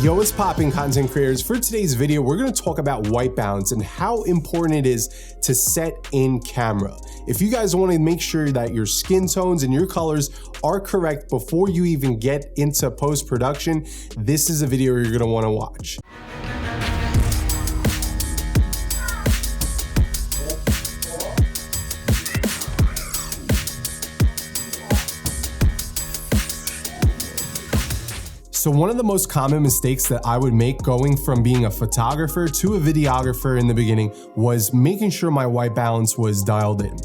Yo, what's poppin', content creators? For today's video, we're gonna talk about white balance and how important it is to set in camera. If you guys wanna make sure that your skin tones and your colors are correct before you even get into post-production, this is a video you're gonna wanna watch. So one of the most common mistakes that I would make going from being a photographer to a videographer in the beginning was making sure my white balance was dialed in.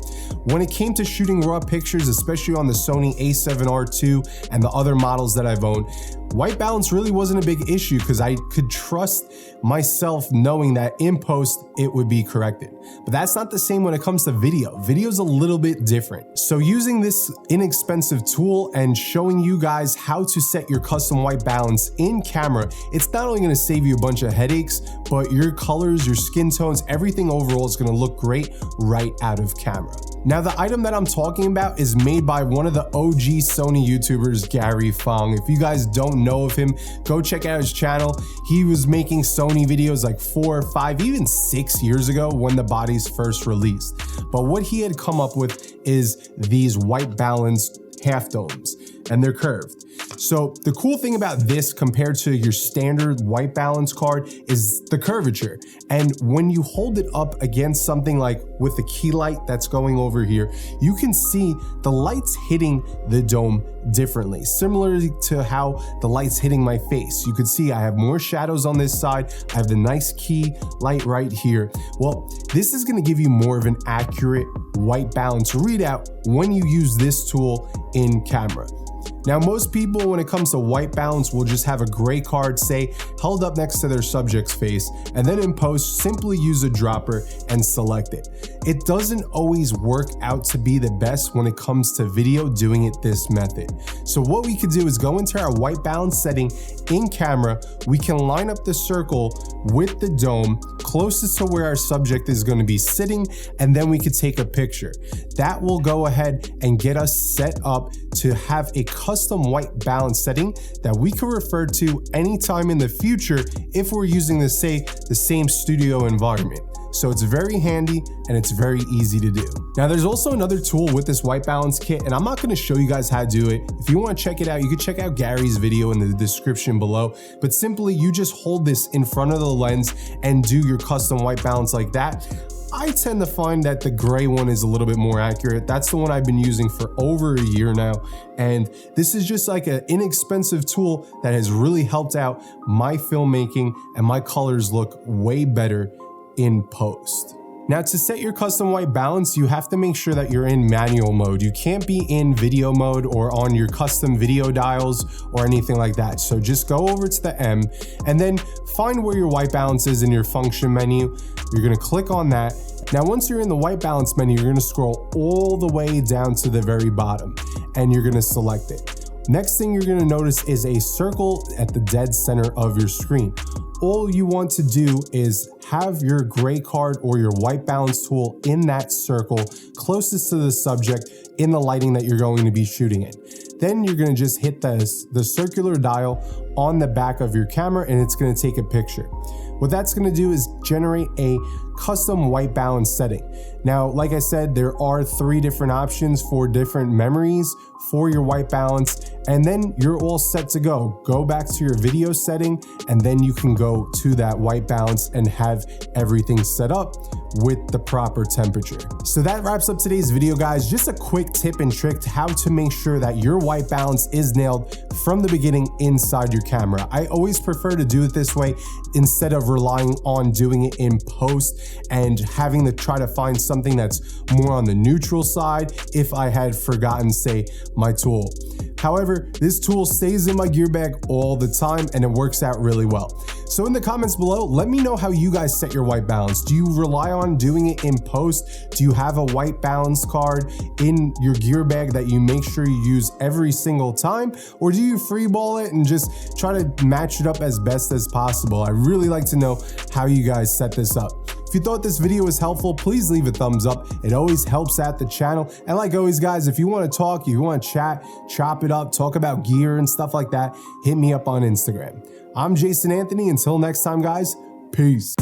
When it came to shooting raw pictures, especially on the Sony a7R II and the other models that I've owned, white balance really wasn't a big issue because I could trust myself knowing that in post it would be corrected. But that's not the same when it comes to video. Video's a little bit different. So using this inexpensive tool and showing you guys how to set your custom white balance in camera, it's not only gonna save you a bunch of headaches, but your colors, your skin tones, everything overall is gonna look great right out of camera. Now, the item that I'm talking about is made by one of the OG Sony YouTubers, Fong. If you guys don't know of him, go check out his channel. He was making Sony videos like 4 or 5, even 6 years ago when the bodies first released. But what he had come up with is these white balanced half domes, and they're curved. So the cool thing about this compared to your standard white balance card is the curvature. And when you hold it up against something like with the key light that's going over here, you can see the lights hitting the dome differently, similarly to how the light's hitting my face. You can see I have more shadows on this side. I have the nice key light right here. Well, this is gonna give you more of an accurate white balance readout when you use this tool in camera. Now, most people, when it comes to white balance, will just have a gray card, say, held up next to their subject's face, and then in post, simply use a dropper and select it. It doesn't always work out to be the best when it comes to video doing it this method. So what we could do is go into our white balance setting in camera. We can line up the circle with the dome closest to where our subject is going to be sitting, and then we could take a picture. That will go ahead and get us set up to have a custom white balance setting that we can refer to anytime in the future if we're using the same studio environment. So it's very handy and it's very easy to do. Now, there's also another tool with this white balance kit, and I'm not going to show you guys how to do it. If you want to check it out, you can check out Gary's video in the description below. But simply, you just hold this in front of the lens and do your custom white balance like that. I tend to find that the gray one is a little bit more accurate. That's the one I've been using for over a year now. And this is just like an inexpensive tool that has really helped out my filmmaking, and my colors look way better in post. Now, to set your custom white balance, you have to make sure that you're in manual mode. You can't be in video mode or on your custom video dials or anything like that. So just go over to the M and then find where your white balance is in your function menu. You're gonna click on that. Now, once you're in the white balance menu, you're gonna scroll all the way down to the very bottom and you're gonna select it. Next thing you're gonna notice is a circle at the dead center of your screen. All you want to do is have your gray card or your white balance tool in that circle closest to the subject in the lighting that you're going to be shooting in. Then you're going to just hit the circular dial on the back of your camera and it's going to take a picture. What that's going to do is generate a custom white balance setting. Now, like I said, there are 3 different options for different memories for your white balance, and then you're all set to go. Go back to your video setting, and then you can go to that white balance and have everything set up with the proper temperature. So that wraps up today's video, guys. Just a quick tip and trick to how to make sure that your white balance is nailed from the beginning inside your camera. I always prefer to do it this way instead of relying on doing it in post and having to try to find something that's more on the neutral side if I had forgotten, say, my tool. However, this tool stays in my gear bag all the time and it works out really well. So in the comments below, let me know how you guys set your white balance. Do you rely on doing it in post? Do you have a white balance card in your gear bag that you make sure you use every single time? Or do you freeball it and just try to match it up as best as possible? I really like to know how you guys set this up. If you thought this video was helpful, please leave a thumbs up. It always helps out the channel. And like always, guys, if you want to talk, if you want to chat, chop it up, talk about gear and stuff like that, hit me up on Instagram. I'm Jason Anthony. Until next time, guys, peace.